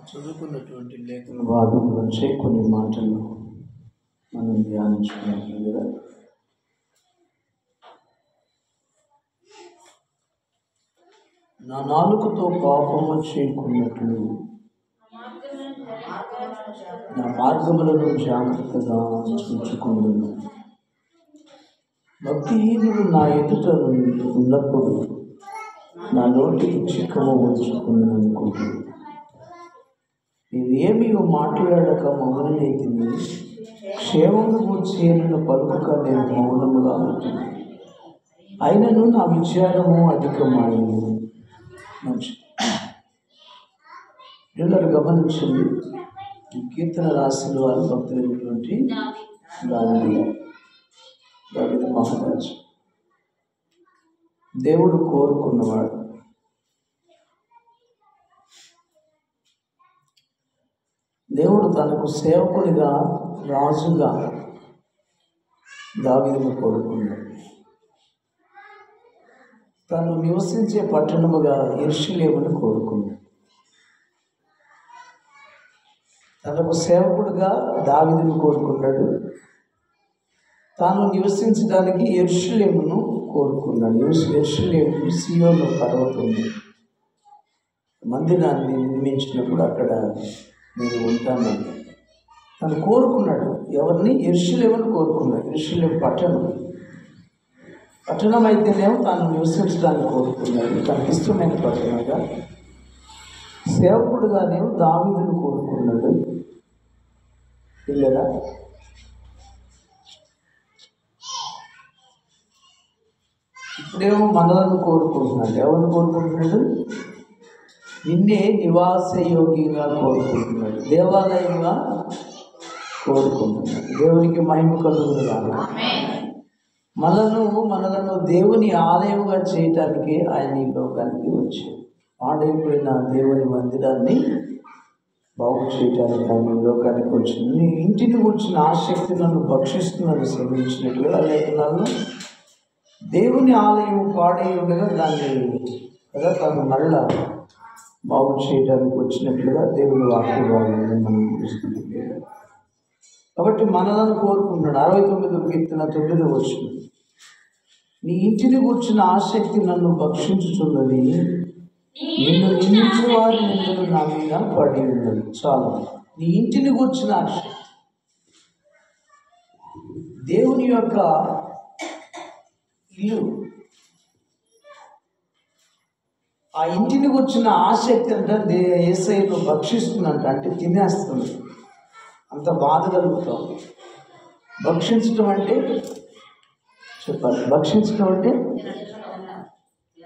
చదువుకున్నటువంటి లేఖన భాగం నుంచి కొన్ని మాటలు మనం ధ్యానించుకున్నట్లుగా నా నాలుకతో పాపము చేయకున్నట్లు నా మార్గములను జాగ్రత్తగా చూచుకుందును. భక్తిహీనుడు నా ఎదుట ఉన్నప్పుడు నా నోటికి చిక్కము ఉంచుకుందని అనుకుంటున్నాను. నేనేమీ మాట్లాడక మౌనమైతిని, క్షేమమును గూర్చి పలుకక నేను మౌనముగా ఉంటుంది. అయినను నా విచారము అధికమైంది. మంచి పిల్లలు గమనించండి. ఈ కీర్తన రాసిన వారు భక్తులైనటువంటి దావీదు మహారాజు. దేవుడు కోరుకున్నవాడు. దేవుడు తనకు సేవకునిగా, రాజుగా దావీదును కోరుకున్నాడు. తను నివసించే పట్టణముగా యెరూషలేమును కోరుకున్నాడు. తనకు సేవకుడిగా దావీదును కోరుకున్నాడు. తాను నివసించడానికి యెరూషలేమును కోరుకున్నాడు. యెరూషలేము సీయోను పర్వతం మందిరాన్ని నిర్మించినప్పుడు అక్కడ నేను ఉంటానని తను కోరుకున్నాడు. ఎవరిని? యెరూషలేమును కోరుకున్నాడు. యెరూషలేము పట్టణం అయితేనేమో తాను నివసించడానికి కోరుకున్నాడు. తనకి ఇష్టమైన పట్టణంగా. సేవకుడుగానేమో దావీదును కోరుకున్నాడు. పిల్లరా, ఇప్పుడేమో మనలను కోరుకుంటున్నాడు. ఎవరిని కోరుకుంటున్నాడు? నిన్నే నివాసయోగిగా కోరుకుంటున్నాడు. దేవాలయంగా కోరుకుంటున్నాడు. దేవునికి మహిమ కలుగునుగాక. మనలను దేవుని ఆలయముగా చేయటానికి ఆయన ఈ లోకానికి వచ్చాడు. పాడైపోయిన దేవుని మందిరాన్ని బాగు చేయటానికి ఆయన ఈ లోకానికి వచ్చింది. నీ ఇంటిని కూర్చున్న ఆసక్తి నన్ను భక్షిస్తున్నది శ్రమించినట్లుగా లేఖనాలను దేవుని ఆలయం పాడై ఉండగా దాన్ని కదా తను మళ్ళా బాగు చేయడానికి వచ్చినట్లుగా దేవుని వాక్యాలను మనం చూస్తుంది. కాబట్టి మనలను కోరుకుంటున్నాడు. 69వ కీర్తన 9వ వచనం, నీ ఇంటిని కూర్చున్న ఆసక్తి నన్ను భక్షించుచున్నది, నిన్ను నిందించిన వారి నిందలు నా మీద పడి ఉన్నది. చాలు. నీ ఇంటిని కూర్చున్న ఆసక్తి, దేవుని యొక్క ఇల్లు, ఆ ఇంటిని కూర్చున్న ఆసక్తి అంటే యేసయ్యను భక్షిస్తుందంట. అంటే తినేస్తుంది. అంత బాధ కలుగుతుంది. భక్షించటం అంటే చెప్పాలి. భక్షించటం అంటే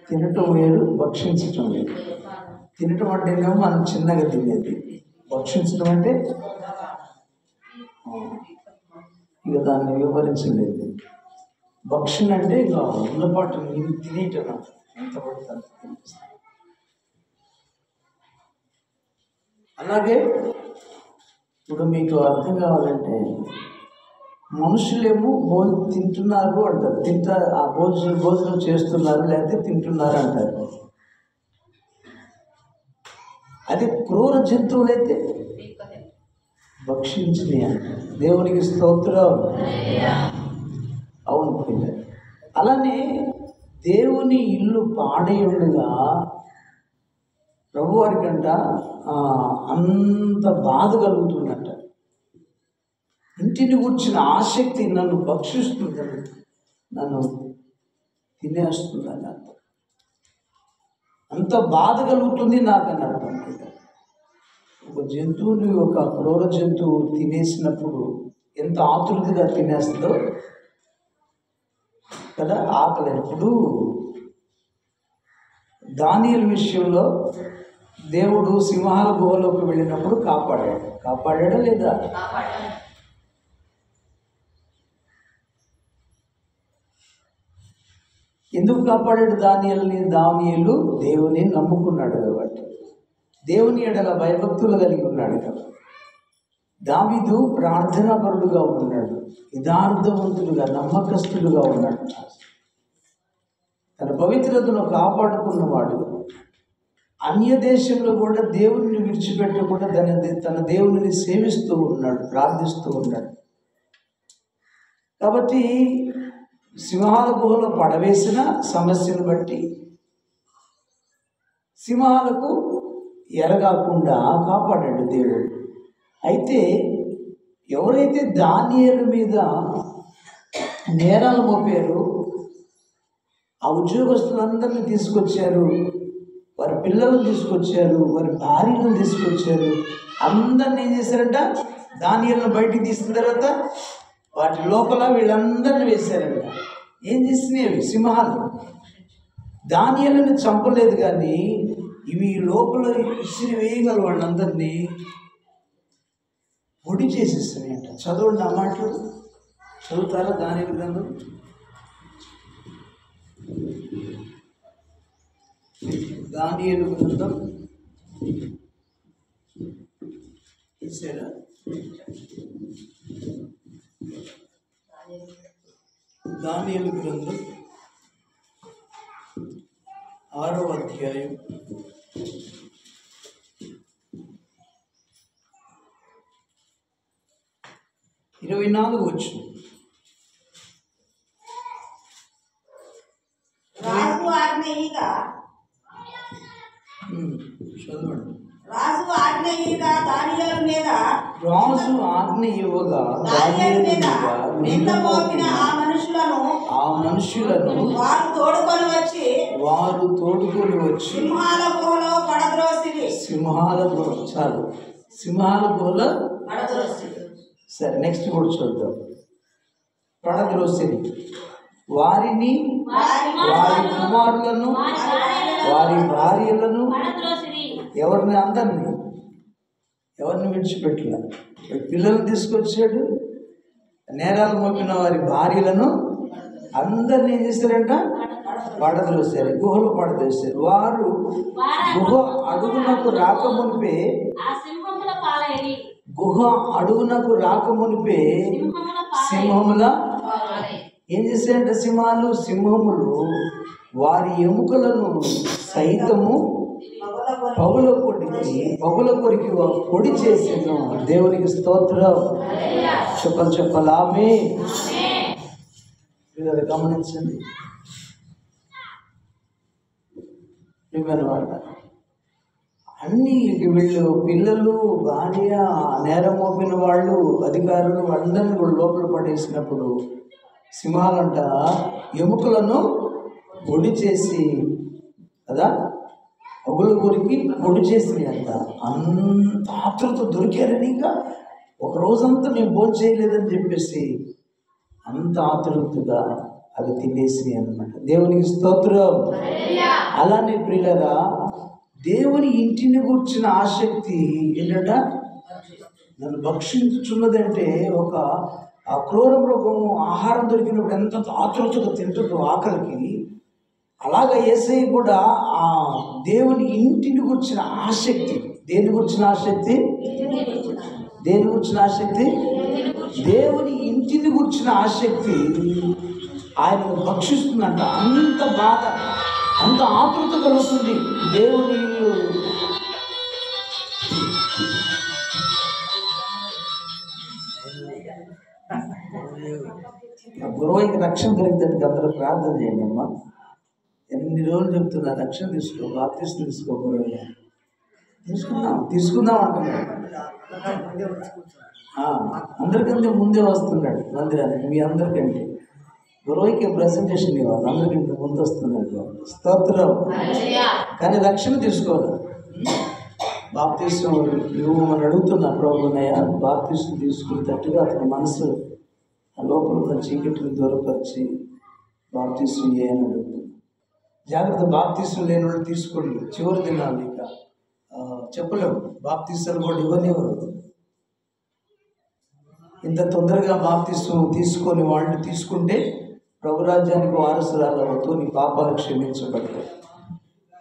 తినటం వేరు, భక్షించటం వేరు. తినటం అంటేనేమో మనం చిన్నగా తినేది. భక్షించడం అంటే ఇక దాన్ని వివరించలేదు. భక్షణ అంటే ఇక ఉన్నపాటు తినేయటం ఎంత పడుతుంది. అలాగే ఇప్పుడు మీకు అర్థం కావాలంటే మనుషులేమో తింటున్నారు అంటారు. ఆ భోజనం చేస్తున్నారు లేకపోతే తింటున్నారు అంటారు. అదే క్రూర జంతువులైతే భక్షించినాయి అంటారు. దేవునికి స్తోత్రం. అవును పిల్లలు. అలానే దేవుని ఇల్లు పాడై ఉండగా ప్రభువారికంట అంత బాధ కలుగుతుందంట. ఇంటిని కూర్చున్న ఆసక్తి నన్ను భక్షిస్తుందని, నన్ను తినేస్తుందని అర్థం. అంత బాధ కలుగుతుంది నాకని అర్థం. ఒక జంతువుని, ఒక క్రూర జంతువు తినేసినప్పుడు ఎంత ఆతృతగా తినేస్తుందో కదా. ఆకలినప్పుడు దానియేలు విషయంలో దేవుడు సింహాల గుహలోకి వెళ్ళినప్పుడు కాపాడాడా లేదా? ఎందుకు కాపాడాడు దానియేలు? దేవుని నమ్ముకున్నాడు కాబట్టి, దేవుని ఎడల భయభక్తులు కలిగి ఉన్నాడు కదా. దావీదు ప్రార్థనాపరుడుగా ఉన్నాడు, యథార్థవంతుడుగా, నమ్మకస్తుడుగా ఉన్నాడు. తన పవిత్రతను కాపాడుకున్నవాడు. అన్య దేశంలో కూడా దేవుడిని విడిచిపెట్టకుండా తన దేవుడిని సేవిస్తూ ఉన్నాడు, ప్రార్థిస్తూ ఉన్నాడు. కాబట్టి సింహాల గుహలో పడవేసిన సమస్యను బట్టి సింహాలకు ఎరగాకుండా కాపాడాడు దేవుడు. అయితే ఎవరైతే దానియేలు మీద నేరాలు మోపారు, ఆ ఉద్యోగస్తులందరినీ తీసుకొచ్చారు, వారి పిల్లలను తీసుకొచ్చారు, వారి భార్యలను తీసుకొచ్చారు, అందరిని ఏం చేశారంట, దానియేలును బయటికి తీసిన తర్వాత వాటి లోపల వీళ్ళందరినీ వేశారంట. ఏం చేసినాయి సింహాలు? దానియేలును చంపలేదు, కానీ ఇవి లోపల ఇసిరి వేయగల వాళ్ళందరినీ పొడి చేసేస్తున్నాయంట. చదవండి ఆ మాటలు, చదువుతారా? దానియేలు గ్రంథం దానియేలు గ్రంథం దానియేలు గ్రంథం 6వ అధ్యాయం 24 వచనం. రాజు ఆజ్ఞయిగా చదవండి. రాజు ఆజ్ఞయిగా దానియేలు మీద రాజు ఆజ్ఞ ఇవ్వగా దానియేలు మీద నింద మోపిన ఆ మనుషులను వారు తోడుకొని వచ్చి సింహాల గుహలో పడద్రోసిరి. చాలు, సింహాల గుహలో పడద్రోసిరి. సరే, నెక్స్ట్ కూడా చూద్దాం. పడద్రోసిరి వారిని, వారి కుమారులను, వారి భార్యలను, ఎవరిని ఎవరిని విడిచిపెట్టలే. పిల్లలను తీసుకొచ్చాడు, నేరాలు మోపిన వారి భార్యలను అందరినీ ఏం చేశారంట, పడద్రోసారు, గుహలు పడద్రోసారు. వారు గుహ అడుగునకు రాకమునిపే సింహముల ఏం చేశారంట, సింహములు వారి ఎముకలను సైతము పగుల కొరికి పొడి చేసాను. దేవునికి స్తోత్రం. చెప్పలామే. గమనించండి వాళ్ళ అన్ని వీళ్ళు పిల్లలు, భార్య, నేరం మోపిన వాళ్ళు, అధికారులు అందరినీ కూడా లోపల పడేసినప్పుడు సింహాలంట ఎముకలను పొడి చేసి కదా పగుల కొరికి పొడి చేసినాయి అంట. అంత ఆతృత దొరికారని ఇంకా ఒక రోజంతా మేము భోజనం చేయలేదని చెప్పేసి అంత ఆతృతగా అవి తినేసినాయి అన్నమాట. దేవునికి స్తోత్రం. అలానే ప్రియులరా, దేవుని ఇంటిని కూర్చున్న ఆసక్తి ఏంటంట, నన్ను భక్షించున్నదంటే ఒక క్రూర మృగము ఆహారం దొరికినప్పుడు ఎంత ఆతృతగా తింటుందో ఆకలికి, అలాగా యేసయ్య కూడా ఆ దేవుని ఇంటిని కూర్చున్న ఆసక్తి. దేని గురించిన ఆసక్తి? దేవుని ఇంటిని కూర్చున్న ఆసక్తి ఆయనను భక్షిస్తుందంట. అంత బాధ, అంత ఆతృత కలుగుతుంది దేవుని గురువుకి రక్షణ దొరికితే అందరూ ప్రార్థన చేయండి అమ్మా. ఎన్ని రోజులు చెప్తున్నా, రక్షణ తీసుకో, బాప్తిసం తీసుకో. గురువు తీసుకుందాం అంటున్నాడు. అందరికంటే ముందే వస్తున్నాడు మందిరానికి. మీ అందరికంటే గురువుకి ప్రెజెంటేషన్ ఇవ్వాలి, అందరికంటే ముందు వస్తున్నాడు. స్తోత్రం. కానీ రక్షణ తీసుకోవాలి. బాప్తిసం ఇవ్వమని అడుగుతున్నా ప్రభునయ్య. బాప్తిసం తీసుకునేటట్టుగా అతని మనసు ఆ లోపల ఉన్న చీకటిని దూరపరిచి బాప్తిసం చేయని అడుగుతుంది. జాగ్రత్త, బాప్తిసం లేని వాళ్ళు తీసుకోండి. చివరి దినాలు ఇక చెప్పలేము. బాప్తిసాలు కూడా ఇవ్వనివ్వరు. ఇంత తొందరగా బాప్తిసం తీసుకొని వాళ్ళు తీసుకుంటే ప్రభురాజ్యానికి వారసురాలు అవుతూ నీ పాపాలు క్షమించబడతాయి.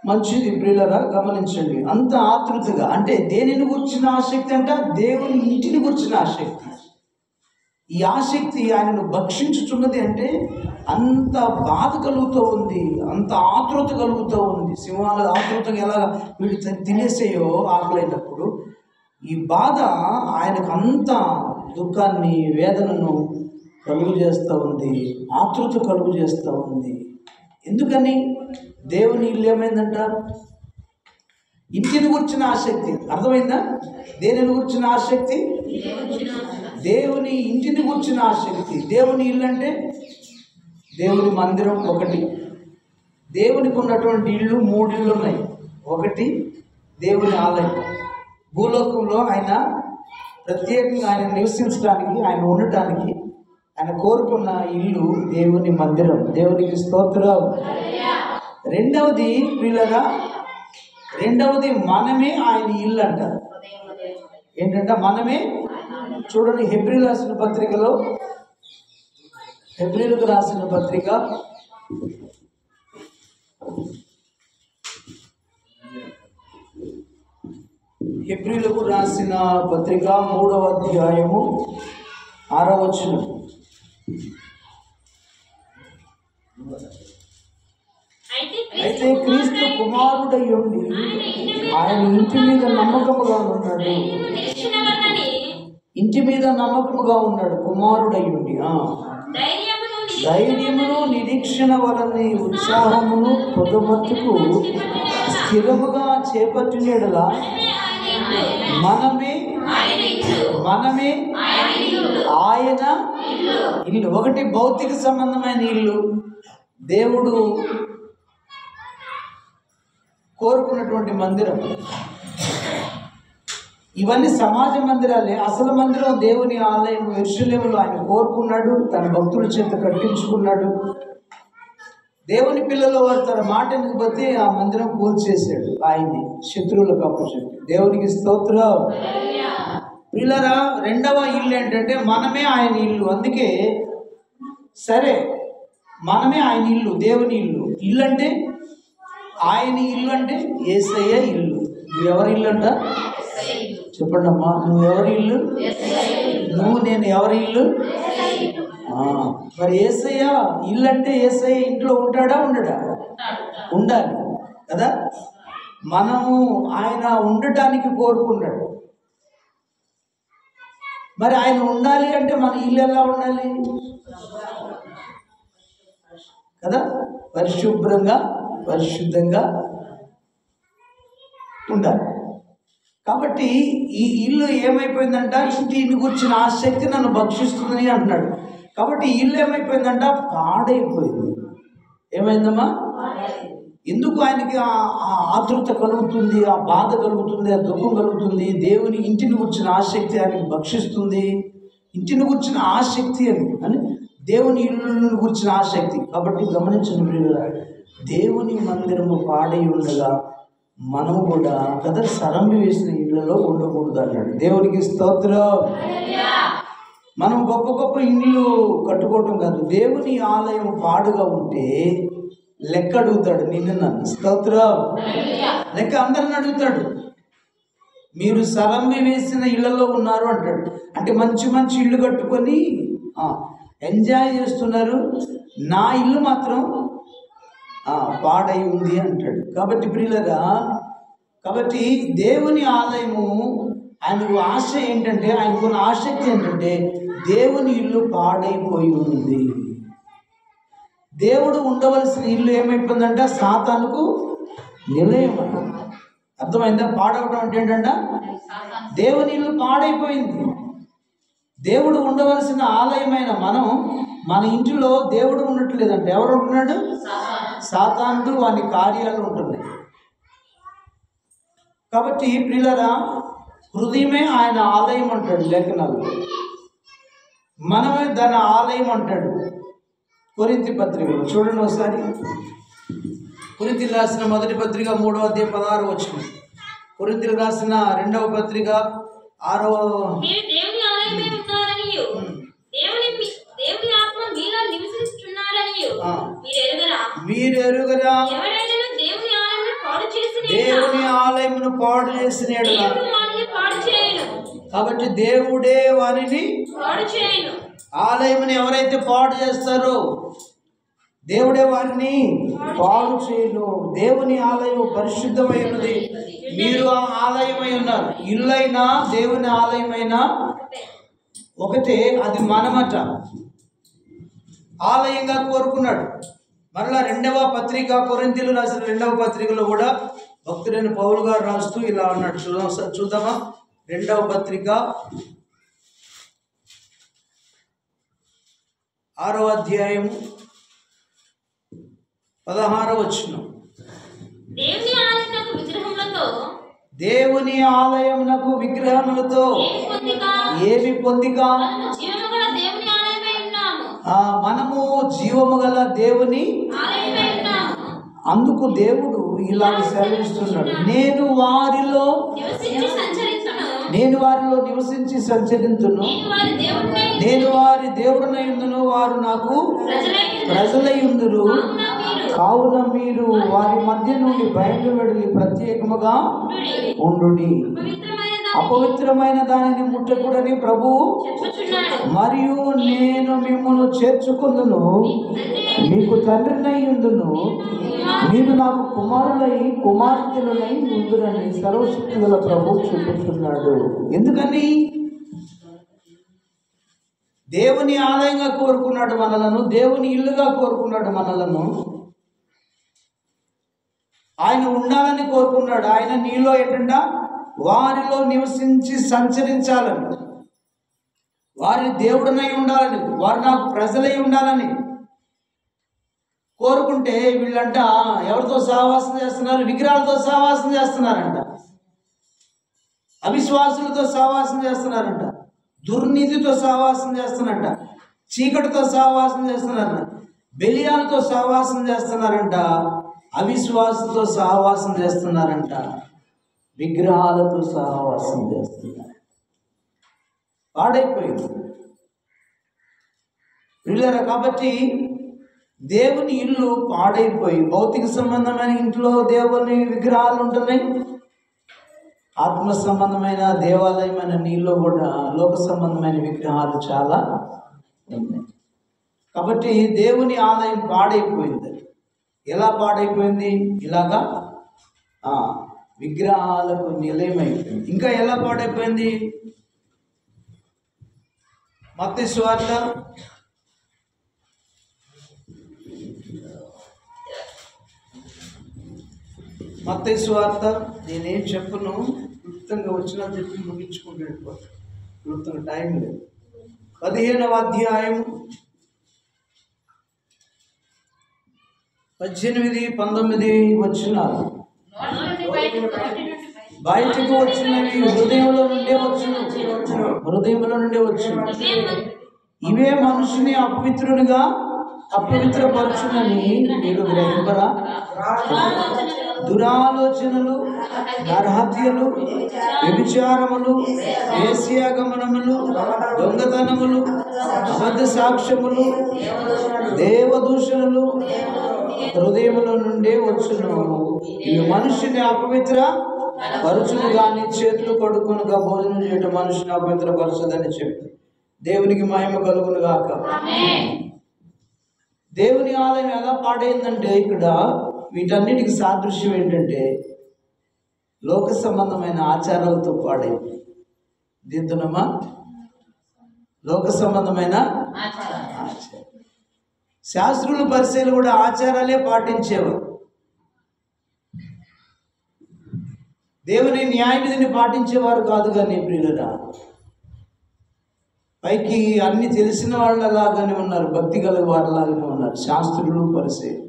మంచిది ప్రియులరా, గమనించండి. అంత ఆతృతగా అంటే దేనిని గురించిన ఆసక్తి అంట, దేవుని ఇంటిని గురించిన ఆసక్తి. ఈ ఆసక్తి ఆయనను భక్షించుచున్నది అంటే అంత బాధ కలుగుతూ ఉంది, అంత ఆతృత కలుగుతూ ఉంది. సింహాలు ఆతృతగా ఎలా వీడు తినేసేయో ఆకలైనప్పుడు ఈ బాధ ఆయనకు అంత దుఃఖాన్ని, వేదనను కలుగు చేస్తూ ఉంది, ఆతృత కలుగు చేస్తూ ఉంది. ఎందుకని? దేవుని ఇల్లు ఏమైందంట? ఇంటిని గురించిన ఆసక్తి. అర్థమైందా? దేనిని గురించిన ఆసక్తి? దేవుని ఇంటిని గురించిన ఆసక్తి. దేవుని ఇల్లు అంటే దేవుని మందిరం ఒకటి. దేవునికి ఉన్నటువంటి ఇళ్ళు 3 ఇళ్ళు ఉన్నాయి. ఒకటి దేవుని ఆలయం. భూలోకంలో ఆయన ప్రత్యేకంగా ఆయన నివసించడానికి, ఆయన ఉండటానికి ఆయన కోరుకున్న ఇల్లు దేవుని మందిరం. దేవునికి స్తోత్రం. రెండవది ప్రియులారా, రెండవది మనమే ఆయన ఇల్లు అంటారు. ఏంటంటే మనమే. చూడండి, హెబ్రీయులకు రాసిన పత్రికలో, హెబ్రీయులకు రాసిన పత్రిక 3వ అధ్యాయము 6వ వచనం. అయితే క్రీస్తు కుమారుడై ఉండి ఆయన ఇంటి మీద నమ్మకముగా ఉన్నాడు. ఇంటి మీద నమ్మకముగా ఉన్నాడు కుమారుడై ఉండి. ధైర్యమును నిరీక్షణ వలని ఉత్సాహమును పొదుమట్టుకు స్థిరముగా చేపట్టినలా మనమే ఆయన ఇల్లు. ఒకటి భౌతిక సంబంధమైన ఇల్లు, దేవుడు కోరుకున్నటువంటి మందిరం. ఇవన్నీ సమాజ మందిరాలే. అసలు మందిరం దేవుని ఆలయం యెరూషలేములో ఆయన కోరుకున్నాడు, తన భక్తుల చేత కట్టించుకున్నాడు. దేవుని పిల్లలు వారు తన మాట బట్టి ఆ మందిరం కూల్చేశాడు, ఆయన్ని శత్రువులకు అప్పచెప్పి. దేవునికి స్తోత్రం. పిల్లరా, రెండవ ఇల్లు ఏంటంటే మనమే ఆయన ఇల్లు. అందుకే సరే, మనమే ఆయన ఇల్లు, దేవుని ఇల్లు. ఇల్లు అంటే ఆయన ఇల్లు అంటే యేసయ్య ఇల్లు. నువ్వు ఎవరి ఇల్లు అంట? చెప్పండి అమ్మా, నువ్వు ఎవరి ఇల్లు? నువ్వు నేను ఎవరి ఇల్లు? మరి యేసయ్య ఇల్లు అంటే యేసయ్య ఇంట్లో ఉంటాడా? ఉండడా? ఉండాలి కదా. మనము ఆయన ఉండటానికి కోరుకున్నాడు. మరి ఆయన ఉండాలి అంటే మన ఇల్లు ఎలా ఉండాలి కదా? పరిశుభ్రంగా, పరిశుద్ధంగా ఉండాలి. కాబట్టి ఈ ఇల్లు ఏమైపోయిందంట? ఇంటిని గురించిన ఆసక్తి నన్ను భక్షిస్తుందని అంటున్నాడు. కాబట్టి ఇల్లు ఏమైపోయిందంట? పాడైపోయింది. ఏమైందమ్మా? ఎందుకు ఆయనకి ఆ ఆతృత కలుగుతుంది, ఆ బాధ కలుగుతుంది, ఆ దుఃఖం కలుగుతుంది? దేవుని ఇంటిని గురించిన ఆసక్తి ఆయనకి భక్షిస్తుంది. ఇంటిని గురించిన ఆసక్తి అని దేవుని ఇల్లుని గురించిన ఆసక్తి. కాబట్టి గమనించండి, దేవుని మందిరము పాడై ఉండగా మనము కూడా కదా సరంబి వేసిన ఇళ్లలో ఉండకూడదు అన్నాడు. దేవునికి స్తోత్రం. మనం గొప్ప గొప్ప ఇండ్లు కట్టుకోవటం కాదు. దేవుని ఆలయం పాడుగా ఉంటే లెక్క అడుగుతాడు నిన్ను నన్ను. స్తోత్రం. లెక్క అందరిని అడుగుతాడు. మీరు సరంబి వేసిన ఇళ్లలో ఉన్నారు అంటాడు. అంటే మంచి మంచి ఇల్లు కట్టుకొని ఎంజాయ్ చేస్తున్నారు, నా ఇల్లు మాత్రం పాడై ఉంది అంటాడు. కాబట్టి ప్రియులరా, కాబట్టి దేవుని ఆలయము ఆయనకు ఆశ ఏంటంటే, ఆయనకున్న ఆసక్తి ఏంటంటే దేవుని ఇల్లు పాడైపోయి ఉంది. దేవుడు ఉండవలసిన ఇల్లు ఏమైపోయిందంట? సాతానుకు నిలయం. అర్థమైందా? పాడవడం అంటే ఏంటంట? దేవుని ఇల్లు పాడైపోయింది. దేవుడు ఉండవలసిన ఆలయమైన మనం, మన ఇంటిలో దేవుడు ఉండట్లేదంటే ఎవరు ఉంటున్నాడు? సాతానుడు, వాని కార్యాలు ఉంటున్నాయి. కాబట్టి ప్రియులరా, హృదయమే ఆయన ఆలయం అంటాడు లేఖనాలు. మనమే దాని ఆలయం అంటాడు. కొరింథీ పత్రికలో చూడండి ఒకసారి. కొరింథీయులకు రాసిన మొదటి పత్రిక 3వ అధ్యాయం 16వ వచనం. కొరింథీయులకు రాసిన 2వ పత్రిక 6వ. మీరు ఎరుగరా దేవుని ఆలయమును పాడు చేసిన యెడల. కాబట్టి దేవుడే వారిని ఆలయముని ఎవరైతే పాడు చేస్తారో దేవుడే వారిని పాడు చేయను. దేవుని ఆలయం పరిశుద్ధమైనది. మీరు ఆ ఆలయమై ఉన్నారు. ఇల్లైనా దేవుని ఆలయమైనా ఒకటే, అది మనమట. ఆలయంగా కోరుకున్నాడు. మరలా 2వ పత్రిక, కొరింథీయులకు రాసిన 2వ పత్రికలో కూడా భక్తుడైన పౌలు గారు రాస్తూ ఇలా అన్నాడు. చూద్దామా? 2వ పత్రిక 6వ అధ్యాయం 16వ వచనం. దేవుని ఆలయమునకు విగ్రహములతో ఏమి పొందిక? మనము జీవము గల దేవుని. అందుకు దేవుడు ఇలాగ సెలవిస్తున్నాడు, నేను వారిలో నివసించి సంచరించును, నేను వారి దేవుడనై ఉందును, వారు నాకు ప్రజలై ఉందురు. కావున మీరు వారి మధ్య నుండి బయట వెడలి ప్రత్యేకముగా ఉండుడి, అపవిత్రమైన దానిని ముట్టకూడని ప్రభువు మరియు నేను మిమ్మల్ని చేర్చుకుందును, మీకు తండ్రినై ఉందును, మీరు నాకు కుమారులై కుమార్తెలనై ఉందురని సర్వశక్తి గల ప్రభువు చూపుతున్నాడు. ఎందుకని? దేవుని ఆలయంగా కోరుకున్నాడు మనలను, దేవుని ఇల్లుగా కోరుకున్నాడు మనలను. ఆయన ఉండాలని కోరుకున్నాడు. ఆయన నీలో ఏంటంట? వారిలో నివసించి సంచరించాలని, వారి దేవుడనై ఉండాలని, వారు నాకు ప్రజలై ఉండాలని కోరుకుంటే వీళ్ళంట ఎవరితో సహవాసం చేస్తున్నారు? విగ్రహాలతో సహవాసం చేస్తున్నారంట, అవిశ్వాసులతో సహవాసం చేస్తున్నారంట, దుర్నీతితో సహవాసం చేస్తున్నారంట, చీకటితో సహవాసం చేస్తున్నారంట, బెలియాలతో సహవాసం చేస్తున్నారంట, అవిశ్వాసంతో సహవాసం చేస్తున్నారంట, విగ్రహాలతో సహవాసం చేస్తున్నారు. పాడైపోయింది పిల్లరా. కాబట్టి దేవుని ఇల్లు పాడైపోయి, భౌతిక సంబంధమైన ఇంట్లో దేవుని విగ్రహాలు ఉంటున్నాయి, ఆత్మ సంబంధమైన దేవాలయమైన నీళ్ళు కూడా లోక సంబంధమైన విగ్రహాలు చాలా ఉన్నాయి. కాబట్టి దేవుని ఆలయం పాడైపోయింది. ఎలా పాడైపోయింది? ఇలాగా విగ్రహాలకు నిలయమైపోయింది. ఇంకా ఎలా పాడైపోయింది? మత్తయి సువార్త నేనేం చెప్పను, క్లుప్తంగా వచ్చినా చెప్పి ముగించుకుంటూ క్లుప్తంగా టైం లేదు. 15వ అధ్యాయం 18, 19 వచనాలు. బయటకు వచ్చినవి హృదయంలో నుండే వచ్చును. ఇవే మనుషుని అపవిత్రపరచునని మీరు గ్రహింపరా? దురాలోచనలు, నరహత్యలు, వ్యభిచారములు, వేశ్యాగమనములు, దొంగతనములు, అబద్ధ సాక్ష్యములు, దేవదూషణలు హృదయములో నుండే వచ్చును. ఇవి మనుషుని అపవిత్ర పరచును గాని చేతులు కడుక్కునుగా భోజనం చేయడం మనుషుని అపవిత్రపరచదని చెప్పి దేవునికి మహిమ కలుగును గాక. దేవుని ఆలయం ఎలా పాడైందంటే, ఇక్కడ వీటన్నిటికి సాదృశ్యం ఏంటంటే లోక సంబంధమైన ఆచారాలతో పాడైంది. దీంతోనమ్మా లోక సంబంధమైన ఆచారం. శాస్త్రులు పరిశీలు కూడా ఆచారాలే పాటించేవారు. దేవుని న్యాయ విధిని పాటించేవారు కాదు. కానీ ప్రియులరా, పైకి అన్ని తెలిసిన వాళ్ళలాగానే ఉన్నారు, భక్తి గల వారిలాగానే ఉన్నారు. శాస్త్రులు, పరిశీలు,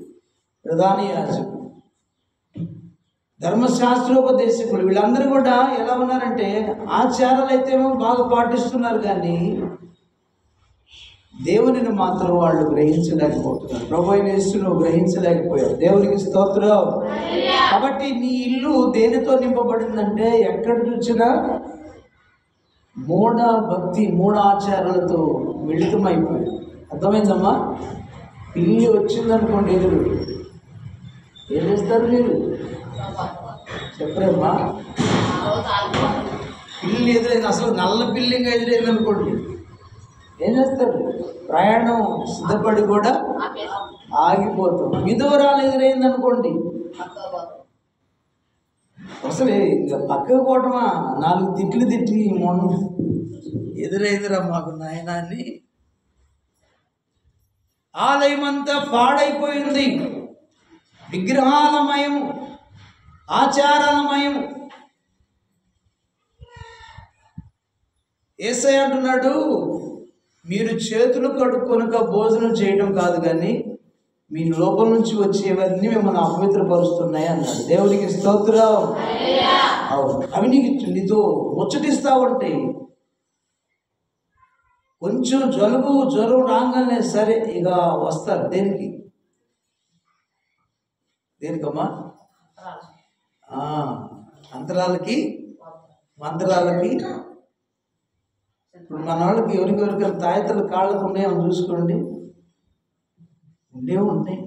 ప్రధాన యాజకులు, ధర్మశాస్త్రోపదేశకులు, వీళ్ళందరూ కూడా ఎలా ఉన్నారంటే ఆచారాలు అయితేమో బాగా పాటిస్తున్నారు, కానీ దేవునిని మాత్రం వాళ్ళు గ్రహించలేకపోతున్నారు. ప్రభువైన యేసును గ్రహించలేకపోయారు. దేవునికి స్తోత్రం. కాబట్టి నీ ఇల్లు దేనితో నింపబడిందంటే ఎక్కడ చూసినా మూఢ భక్తి, మూఢ ఆచారాలతో మిళితమైపోయింది. అర్థమైందమ్మా? పిల్లి వచ్చిందనుకోండి, ఎదురు ఏం చేస్తారు మీరు? చెప్పరేమ్మా? పిల్లి ఎదురైంది, అసలు నల్ల పిల్లిగా ఎదురైంది అనుకోండి, ఏం చేస్తాడు? ప్రయాణం సిద్ధపడి కూడా ఆగిపోతాం. విధవరాలు ఎదురైంది అనుకోండి, అసలు ఇంకా పక్కకు పోవటమా, 4 తిట్లు తిట్టి మొన్న ఎదురైందిరా మాకు నాయనా అని. ఆలయం అంతా పాడైపోయింది, విగ్రహాలమయం, ఆచారాలమయం. యేసయ్య అంటున్నాడు, మీరు చేతులు కడుక్కొనక భోజనం చేయడం కాదు, కానీ మీ లోపల నుంచి వచ్చేవన్నీ మిమ్మల్ని అపవిత్రపరుస్తున్నాయి అన్నాడు. దేవునికి స్తోత్రం. అవును, అవి నీతో ముచ్చటిస్తా ఉంటాయి. కొంచెం జ్వరం రాగానే సరే ఇక వస్తారు. దేనికమ్మా? అంతరాలకి మంత్రాలకి. ఇప్పుడు మన వాళ్ళకి ఎవరికైనా తాయతలు కాళ్ళకు ఉన్నాయో చూసుకోండి, ఉంటాయి.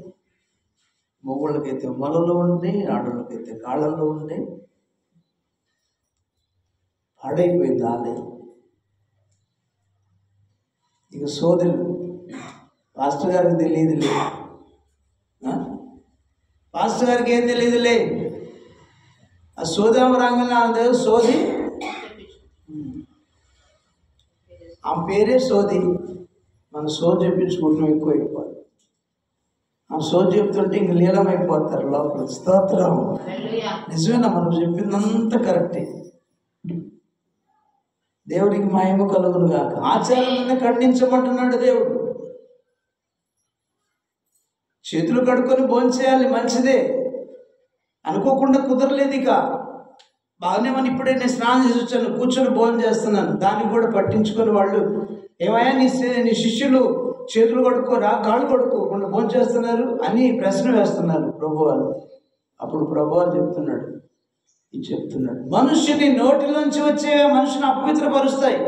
మొగుళ్ళకైతే మొలలో ఉంటాయి, ఆడవాళ్ళకైతే కాళ్ళల్లో ఉంటాయి. పాడైపోయింది ఆలయం. ఇక సోదరులు, పాస్టర్ గారికి తెలియదులే, పాస్టర్ గారికి ఏం తెలియదులే, ఆ సోదామ రంగంలో అందరూ సోది, ఆ పేరే సోది. మనం సోది చెప్పించుకుంటున్నాం ఎక్కువ. ఆ సోది చెప్తుంటే ఇంక లీలమైపోతారు లోపల. స్తోత్రం. నిజమేనా? మనం చెప్పిందంతా కరెక్టే. దేవుడికి మహిమ కలుగును గాక. ఆచారాలను ఖండించమంటున్నాడు దేవుడు. చేతులు కడుక్కొని భోంచేయాలి, మంచిదే. అనుకోకుండా కుదరలేదు, ఇక బాగానే మనం ఇప్పుడే నేను స్నానం చేసి వచ్చాను, కూర్చొని భోజనం చేస్తున్నాను, దానికి కూడా పట్టించుకొని వాళ్ళు ఏమయ్యా నీ శిష్యులు చేతులు కడుక్కోరా, కాళ్ళు కడుక్కోకుండా భోజనం చేస్తున్నారు అని ప్రశ్న వేస్తున్నారు ప్రభువారు. అప్పుడు ప్రభువారు చెప్తున్నాడు, మనుష్యుని నోటిలోంచి వచ్చే మనుషుని అపవిత్రపరుస్తాయి.